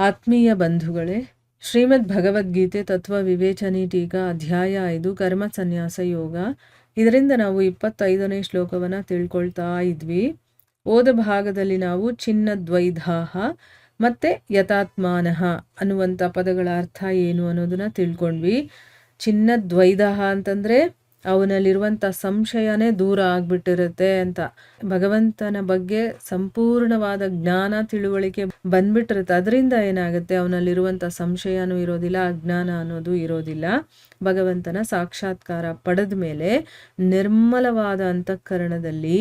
ಆತ್ಮೀಯ ಬಂಧುಗಳೇ, ಶ್ರೀಮದ್ ಭಗವದ್ಗೀತೆ ತತ್ವ ವಿವೇಚನೆ ಟೀಕಾ ಅಧ್ಯಾಯ 5 ಕರ್ಮ ಸನ್ಯಾಸ ಯೋಗ. ಇದರಿಂದ ನಾವು 25ನೇ ಶ್ಲೋಕವನ್ನು ತಿಳ್ಕೊಳ್ತಾ ಇದ್ವಿ. ಓದ ಭಾಗದಲ್ಲಿ ನಾವು ಚಿನ್ನದ್ವೈಧಾಹ ಮತ್ತು ಯಥಾತ್ಮಾನಃ ಅನ್ನುವಂಥ ಪದಗಳ ಅರ್ಥ ಏನು ಅನ್ನೋದನ್ನ ತಿಳ್ಕೊಂಡ್ವಿ. ಚಿನ್ನದ್ವೈಧಾಹ ಅಂತಂದರೆ ಅವನಲ್ಲಿರುವಂಥ ಸಂಶಯನೇ ದೂರ ಆಗ್ಬಿಟ್ಟಿರುತ್ತೆ ಅಂತ. ಭಗವಂತನ ಬಗ್ಗೆ ಸಂಪೂರ್ಣವಾದ ಜ್ಞಾನ ತಿಳುವಳಿಕೆ ಬಂದ್ಬಿಟ್ಟಿರುತ್ತೆ. ಅದರಿಂದ ಏನಾಗುತ್ತೆ, ಅವನಲ್ಲಿರುವಂಥ ಸಂಶಯನೂ ಇರೋದಿಲ್ಲ, ಅಜ್ಞಾನ ಅನ್ನೋದು ಇರೋದಿಲ್ಲ. ಭಗವಂತನ ಸಾಕ್ಷಾತ್ಕಾರ ಪಡೆದ ಮೇಲೆ ನಿರ್ಮಲವಾದ ಅಂತಃಕರಣದಲ್ಲಿ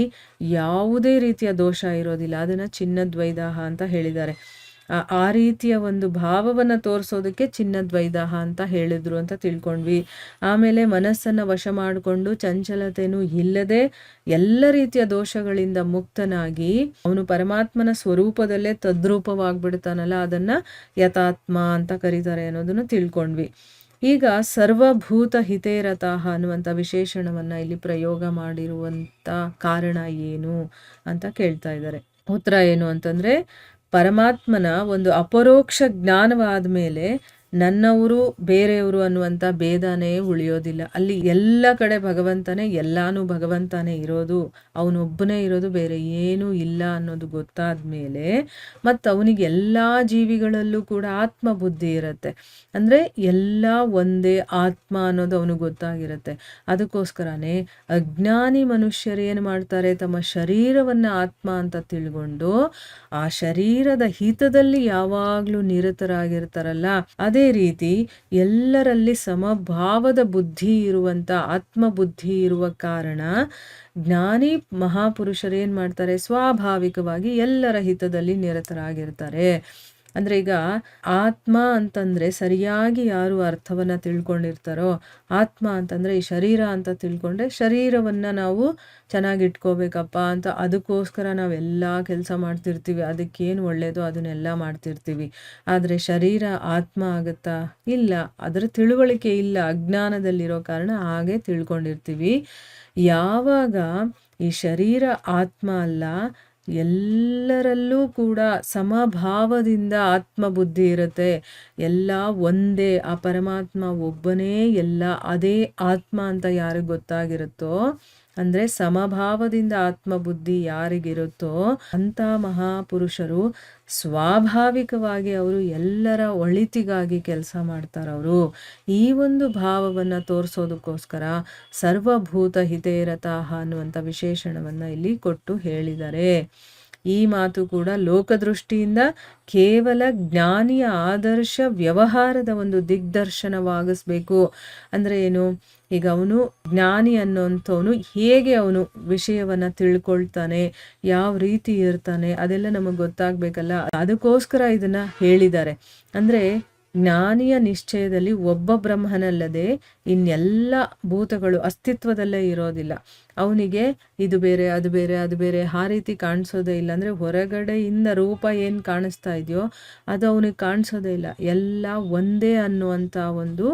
ಯಾವುದೇ ರೀತಿಯ ದೋಷ ಇರೋದಿಲ್ಲ. ಅದನ್ನು ಚಿನ್ನದ್ವೈದಾಹ ಅಂತ ಹೇಳಿದ್ದಾರೆ. ಆ ರೀತಿಯ ಒಂದು ಭಾವವನ್ನು ತೋರಿಸೋದಕ್ಕೆ ಚಿನ್ನದ್ವೈದಾಹ ಅಂತ ಹೇಳಿದ್ರು ಅಂತ ತಿಳ್ಕೊಂಡ್ವಿ. ಆಮೇಲೆ ಮನಸ್ಸನ್ನು ವಶ ಮಾಡಿಕೊಂಡು ಚಂಚಲತೆನೂ ಇಲ್ಲದೆ ಎಲ್ಲ ರೀತಿಯ ದೋಷಗಳಿಂದ ಮುಕ್ತನಾಗಿ ಅವನು ಪರಮಾತ್ಮನ ಸ್ವರೂಪದಲ್ಲೇ ತದ್ರೂಪವಾಗ್ಬಿಡ್ತಾನಲ್ಲ, ಅದನ್ನು ಯಥಾತ್ಮ ಅಂತ ಕರೀತಾರೆ ಅನ್ನೋದನ್ನು ತಿಳ್ಕೊಂಡ್ವಿ. ಈಗ ಸರ್ವಭೂತ ಹಿತೇರತಃ ಅನ್ನುವಂಥ ವಿಶೇಷಣವನ್ನು ಇಲ್ಲಿ ಪ್ರಯೋಗ ಮಾಡಿರುವಂಥ ಕಾರಣ ಏನು ಅಂತ ಕೇಳ್ತಾ ಇದ್ದಾರೆ. ಉತ್ತರ ಏನು ಅಂತಂದರೆ, ಪರಮಾತ್ಮನ ಒಂದು ಅಪರೋಕ್ಷ ಜ್ಞಾನವಾದ ಮೇಲೆ ನನ್ನವರು ಬೇರೆಯವರು ಅನ್ನುವಂಥ ಭೇದನೇ ಉಳಿಯೋದಿಲ್ಲ. ಅಲ್ಲಿ ಎಲ್ಲ ಕಡೆ ಭಗವಂತನೇ, ಎಲ್ಲಾನು ಭಗವಂತನೇ ಇರೋದು, ಅವನೊಬ್ಬನೇ ಇರೋದು, ಬೇರೆ ಏನೂ ಇಲ್ಲ ಅನ್ನೋದು ಗೊತ್ತಾದ ಮೇಲೆ ಮತ್ತು ಅವನಿಗೆ ಎಲ್ಲ ಜೀವಿಗಳಲ್ಲೂ ಕೂಡ ಆತ್ಮ ಬುದ್ಧಿ ಇರುತ್ತೆ. ಅಂದರೆ ಎಲ್ಲ ಒಂದೇ ಆತ್ಮ ಅನ್ನೋದು ಅವನಿಗೆ ಗೊತ್ತಾಗಿರುತ್ತೆ. ಅದಕ್ಕೋಸ್ಕರನೇ ಅಜ್ಞಾನಿ ಮನುಷ್ಯರು ಏನು ಮಾಡ್ತಾರೆ, ತಮ್ಮ ಶರೀರವನ್ನು ಆತ್ಮ ಅಂತ ತಿಳ್ಕೊಂಡು ಆ ಶರೀರದ ಹಿತದಲ್ಲಿ ಯಾವಾಗಲೂ ನಿರತರಾಗಿರ್ತಾರಲ್ಲ, ಅದೇ ರೀತಿ ಎಲ್ಲರಲ್ಲಿ ಸಮಭಾವದ ಬುದ್ಧಿ ಇರುವಂಥ ಆತ್ಮ ಬುದ್ಧಿ ಇರುವ ಕಾರಣ ಜ್ಞಾನಿ ಮಹಾಪುರುಷರು ಏನು ಮಾಡ್ತಾರೆ, ಸ್ವಾಭಾವಿಕವಾಗಿ ಎಲ್ಲರ ಹಿತದಲ್ಲಿ ನಿರತರಾಗಿರ್ತಾರೆ. ಅಂದರೆ ಈಗ ಆತ್ಮ ಅಂತಂದರೆ ಸರಿಯಾಗಿ ಯಾರು ಅರ್ಥವನ್ನು ತಿಳ್ಕೊಂಡಿರ್ತಾರೋ, ಆತ್ಮ ಅಂತಂದರೆ ಈ ಶರೀರ ಅಂತ ತಿಳ್ಕೊಂಡ್ರೆ ಶರೀರವನ್ನು ನಾವು ಚೆನ್ನಾಗಿಟ್ಕೋಬೇಕಪ್ಪ ಅಂತ ಅದಕ್ಕೋಸ್ಕರ ನಾವೆಲ್ಲ ಕೆಲಸ ಮಾಡ್ತಿರ್ತೀವಿ, ಅದಕ್ಕೇನು ಒಳ್ಳೆಯದೋ ಅದನ್ನೆಲ್ಲ ಮಾಡ್ತಿರ್ತೀವಿ. ಆದರೆ ಶರೀರ ಆತ್ಮ ಆಗುತ್ತಾ? ಇಲ್ಲ, ಅದರ ತಿಳುವಳಿಕೆ ಇಲ್ಲ, ಅಜ್ಞಾನದಲ್ಲಿರೋ ಕಾರಣ ಹಾಗೆ ತಿಳ್ಕೊಂಡಿರ್ತೀವಿ. ಯಾವಾಗ ಈ ಶರೀರ ಆತ್ಮ ಅಲ್ಲ, ಎಲ್ಲರಲ್ಲೂ ಕೂಡ ಸಮಭಾವದಿಂದ ಆತ್ಮಬುದ್ಧಿ ಇರುತ್ತೆ, ಎಲ್ಲ ಒಂದೇ, ಆ ಪರಮಾತ್ಮ ಒಬ್ಬನೇ ಎಲ್ಲ, ಅದೇ ಆತ್ಮ ಅಂತ ಯಾರಿಗೆ ಗೊತ್ತಾಗಿರುತ್ತೋ, ಅಂದರೆ ಸಮಭಾವದಿಂದ ಆತ್ಮಬುದ್ಧಿ ಯಾರಿಗಿರುತ್ತೋ ಅಂಥ ಮಹಾಪುರುಷರು ಸ್ವಾಭಾವಿಕವಾಗಿ ಅವರು ಎಲ್ಲರ ಒಳಿತಿಗಾಗಿ ಕೆಲಸ ಮಾಡ್ತಾರವರು. ಈ ಒಂದು ಭಾವವನ್ನು ತೋರಿಸೋದಕ್ಕೋಸ್ಕರ ಸರ್ವಭೂತ ಹಿತೇರತಃ ಅನ್ನುವಂಥ ವಿಶೇಷಣವನ್ನು ಇಲ್ಲಿ ಕೊಟ್ಟು ಹೇಳಿದ್ದಾರೆ. ಈ ಮಾತು ಕೂಡ ಲೋಕದೃಷ್ಟಿಯಿಂದ ಕೇವಲ ಜ್ಞಾನಿಯ ಆದರ್ಶ ವ್ಯವಹಾರದ ಒಂದು ದಿಗ್ದರ್ಶನವಾಗಿಸ್ಬೇಕು. ಅಂದರೆ ಏನು, ಈಗ ಅವನು ಜ್ಞಾನಿ ಅನ್ನೋಂಥವನು ಹೇಗೆ ಅವನು ವಿಷಯವನ್ನು ತಿಳ್ಕೊಳ್ತಾನೆ, ಯಾವ ರೀತಿ ಇರ್ತಾನೆ, ಅದೆಲ್ಲ ನಮಗೆ ಗೊತ್ತಾಗಬೇಕಲ್ಲ. ಅದಕ್ಕೋಸ್ಕರ ಇದನ್ನು ಹೇಳಿದ್ದಾರೆ. ಅಂದರೆ ಜ್ಞಾನಿಯ ನಿಶ್ಚಯದಲ್ಲಿ ಒಬ್ಬ ಬ್ರಹ್ಮನಲ್ಲದೆ ಇನ್ನೆಲ್ಲ ಭೂತಗಳು ಅಸ್ತಿತ್ವದಲ್ಲೇ ಇರೋದಿಲ್ಲ. ಅವನಿಗೆ ಇದು ಬೇರೆ ಅದು ಬೇರೆ ಅದು ಬೇರೆ ಆ ರೀತಿ ಕಾಣಿಸೋದೇ ಇಲ್ಲ. ಅಂದರೆ ಹೊರಗಡೆಯಿಂದ ರೂಪ ಏನು ಕಾಣಿಸ್ತಾ ಇದೆಯೋ ಅದು ಅವನಿಗೆ ಕಾಣಿಸೋದೇ ಇಲ್ಲ, ಎಲ್ಲ ಒಂದೇ ಅನ್ನುವಂಥ ಒಂದು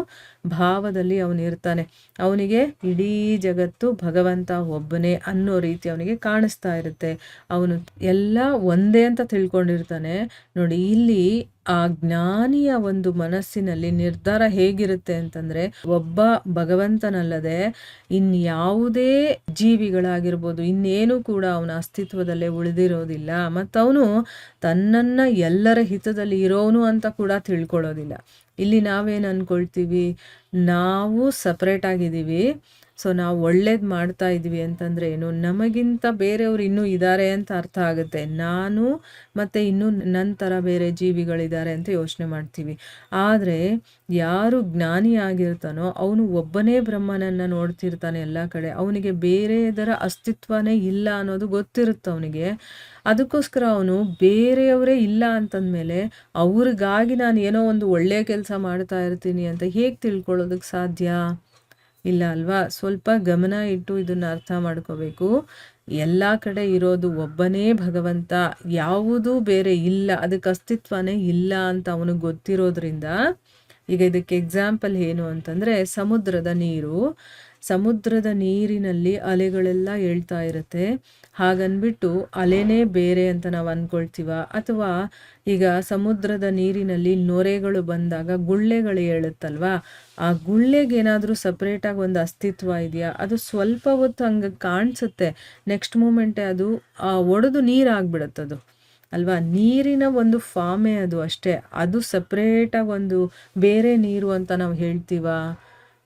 ಭಾವದಲ್ಲಿ ಅವನು ಇರ್ತಾನೆ. ಅವನಿಗೆ ಇಡೀ ಜಗತ್ತು ಭಗವಂತ ಒಬ್ಬನೇ ಅನ್ನೋ ರೀತಿ ಅವನಿಗೆ ಕಾಣಿಸ್ತಾ ಇರುತ್ತೆ. ಅವನು ಎಲ್ಲ ಒಂದೇ ಅಂತ ತಿಳ್ಕೊಂಡಿರ್ತಾನೆ. ನೋಡಿ, ಇಲ್ಲಿ ಆ ಜ್ಞಾನಿಯ ಒಂದು ಮನಸ್ಸಿನಲ್ಲಿ ನಿರ್ಧಾರ ಹೇಗಿರುತ್ತೆ ಅಂತಂದರೆ, ಒಬ್ಬ ಭಗವಂತನಲ್ಲದೆ ಇನ್ಯಾವುದೇ ಜೀವಿಗಳಾಗಿರ್ಬೋದು ಇನ್ನೇನು ಕೂಡ ಅವನ ಅಸ್ತಿತ್ವದಲ್ಲೇ ಉಳಿದಿರೋದಿಲ್ಲ. ಮತ್ತು ಅವನು ತನ್ನನ್ನು ಎಲ್ಲರ ಹಿತದಲ್ಲಿ ಇರೋನು ಅಂತ ಕೂಡ ತಿಳ್ಕೊಳ್ಳೋದಿಲ್ಲ. ಇಲ್ಲಿ ನಾವೇನು ಅಂದ್ಕೊಳ್ತೀವಿ, ನಾವು ಸಪ್ರೇಟ್ ಆಗಿದ್ದೀವಿ, ಸೊ ನಾವು ಒಳ್ಳೇದು ಮಾಡ್ತಾ ಇದ್ವಿ ಅಂತಂದರೆ ಏನು, ನಮಗಿಂತ ಬೇರೆಯವರು ಇನ್ನೂ ಇದ್ದಾರೆ ಅಂತ ಅರ್ಥ ಆಗುತ್ತೆ. ನಾನು ಮತ್ತು ಇನ್ನೂ ನನ್ನ ಥರ ಬೇರೆ ಜೀವಿಗಳಿದ್ದಾರೆ ಅಂತ ಯೋಚನೆ ಮಾಡ್ತೀವಿ. ಆದರೆ ಯಾರು ಜ್ಞಾನಿ ಆಗಿರ್ತಾನೋ ಅವನು ಒಬ್ಬನೇ ಬ್ರಹ್ಮನನ್ನು ನೋಡ್ತಿರ್ತಾನೆ ಎಲ್ಲ ಕಡೆ. ಅವನಿಗೆ ಬೇರೆಯದರ ಅಸ್ತಿತ್ವನೇ ಇಲ್ಲ ಅನ್ನೋದು ಗೊತ್ತಿರುತ್ತೆ ಅವನಿಗೆ. ಅದಕ್ಕೋಸ್ಕರ ಅವನು ಬೇರೆಯವರೇ ಇಲ್ಲ ಅಂತಂದಮೇಲೆ ಅವ್ರಿಗಾಗಿ ನಾನು ಏನೋ ಒಂದು ಒಳ್ಳೆಯ ಕೆಲಸ ಮಾಡ್ತಾ ಇರ್ತೀನಿ ಅಂತ ಹೇಗೆ ತಿಳ್ಕೊಳ್ಳೋದಕ್ಕೆ ಸಾಧ್ಯ ಇಲ್ಲ ಅಲ್ವಾ? ಸ್ವಲ್ಪ ಗಮನ ಇಟ್ಟು ಇದನ್ನು ಅರ್ಥ ಮಾಡ್ಕೋಬೇಕು. ಎಲ್ಲ ಕಡೆ ಇರೋದು ಒಬ್ಬನೇ ಭಗವಂತ, ಯಾವುದೂ ಬೇರೆ ಇಲ್ಲ, ಅದಕ್ಕೆ ಅಸ್ತಿತ್ವನೇ ಇಲ್ಲ ಅಂತ ಅವನಿಗೆ ಗೊತ್ತಿರೋದ್ರಿಂದ, ಈಗ ಇದಕ್ಕೆ ಎಕ್ಸಾಂಪಲ್ ಏನು ಅಂತಂದರೆ, ಸಮುದ್ರದ ನೀರು ಸಮುದ್ರದ ನೀರಿನಲ್ಲಿ ಅಲೆಗಳೆಲ್ಲ ಏಳ್ತಾ ಇರುತ್ತೆ. ಹಾಗನ್ಬಿಟ್ಟು ಅಲೆನೇ ಬೇರೆ ಅಂತ ನಾವು ಅಂದ್ಕೊಳ್ತೀವ, ಅಥವಾ ಈಗ ಸಮುದ್ರದ ನೀರಿನಲ್ಲಿ ನೊರೆಗಳು ಬಂದಾಗ ಗುಳ್ಳೆಗಳು ಏಳುತ್ತಲ್ವಾ, ಆ ಗುಳ್ಳೆಗೇನಾದರೂ ಸಪ್ರೇಟಾಗಿ ಒಂದು ಅಸ್ತಿತ್ವ ಇದೆಯಾ? ಅದು ಸ್ವಲ್ಪ ಹೊತ್ತು ಹಂಗೆ ಕಾಣಿಸುತ್ತೆ, ನೆಕ್ಸ್ಟ್ ಮೂಮೆಂಟೇ ಅದು ಒಡೆದು ನೀರಾಗ್ಬಿಡುತ್ತದು ಅಲ್ವಾ. ನೀರಿನ ಒಂದು ಫಾರ್ಮೇ ಅದು ಅಷ್ಟೇ. ಅದು ಸಪ್ರೇಟಾಗಿ ಒಂದು ಬೇರೆ ನೀರು ಅಂತ ನಾವು ಹೇಳ್ತೀವ?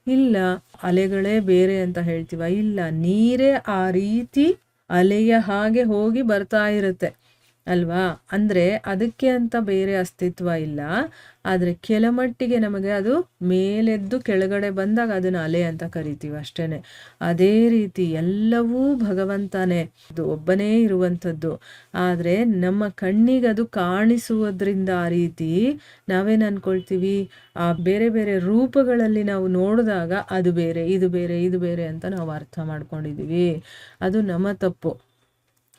ಇಲ್ಲ. ಅಲೆಗಳೇ ಬೇರೆ ಅಂತ ಹೇಳ್ತೀವ? ಇಲ್ಲ. ನೀರೇ ಆ ರೀತಿ ಅಲೆಯ ಹಾಗೆ ಹೋಗಿ ಬರ್ತಾ ಇರುತ್ತೆ ಅಲ್ವಾ. ಅಂದರೆ ಅದಕ್ಕೆ ಅಂತ ಬೇರೆ ಅಸ್ತಿತ್ವ ಇಲ್ಲ. ಆದರೆ ಕೆಲಮಟ್ಟಿಗೆ ನಮಗೆ ಅದು ಮೇಲೆದ್ದು ಕೆಳಗಡೆ ಬಂದಾಗ ಅದನ್ನು ಅಲೆ ಅಂತ ಕರಿತೀವಿ ಅಷ್ಟೇ. ಅದೇ ರೀತಿ ಎಲ್ಲವೂ ಭಗವಂತನೇ, ಅದು ಒಬ್ಬನೇ ಇರುವಂಥದ್ದು. ಆದರೆ ನಮ್ಮ ಕಣ್ಣಿಗೆ ಅದು ಕಾಣಿಸುವುದರಿಂದ ಆ ರೀತಿ ನಾವೇನು ಅಂದ್ಕೊಳ್ತೀವಿ, ಆ ಬೇರೆ ಬೇರೆ ರೂಪಗಳಲ್ಲಿ ನಾವು ನೋಡಿದಾಗ ಅದು ಬೇರೆ, ಇದು ಬೇರೆ, ಇದು ಬೇರೆ ಅಂತ ನಾವು ಅರ್ಥ ಮಾಡ್ಕೊಂಡಿದ್ದೀವಿ. ಅದು ನಮ್ಮ ತಪ್ಪು.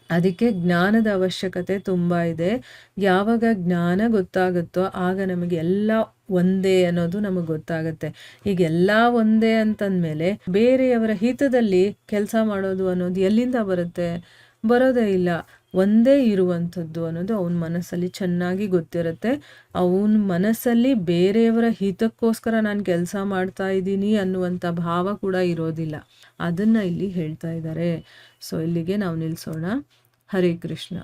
ಅದಕ್ಕೆ ಜ್ಞಾನದ ಅವಶ್ಯಕತೆ ತುಂಬ ಇದೆ. ಯಾವಾಗ ಜ್ಞಾನ ಗೊತ್ತಾಗುತ್ತೋ ಆಗ ನಮಗೆ ಎಲ್ಲ ಒಂದೇ ಅನ್ನೋದು ನಮಗೆ ಗೊತ್ತಾಗುತ್ತೆ. ಈಗ ಎಲ್ಲ ಒಂದೇ ಅಂತಂದಮೇಲೆ ಬೇರೆಯವರ ಹಿತದಲ್ಲಿ ಕೆಲಸ ಮಾಡೋದು ಅನ್ನೋದು ಎಲ್ಲಿಂದ ಬರುತ್ತೆ? ಬರೋದೇ ಇಲ್ಲ. ಒಂದೇ ಇರುವಂಥದ್ದು ಅನ್ನೋದು ಅವನ ಮನಸ್ಸಲ್ಲಿ ಚೆನ್ನಾಗಿ ಗೊತ್ತಿರುತ್ತೆ. ಅವನ ಮನಸ್ಸಲ್ಲಿ ಬೇರೆಯವರ ಹಿತಕ್ಕೋಸ್ಕರ ನಾನು ಕೆಲಸ ಮಾಡ್ತಾ ಇದ್ದೀನಿ ಅನ್ನುವಂಥ ಭಾವ ಕೂಡ ಇರೋದಿಲ್ಲ. ಅದನ್ನು ಇಲ್ಲಿ ಹೇಳ್ತಾ ಇದ್ದಾರೆ. ಸೊ ಇಲ್ಲಿಗೆ ನಾವು ನಿಲ್ಲಿಸೋಣ. ಹರೇ ಕೃಷ್ಣ.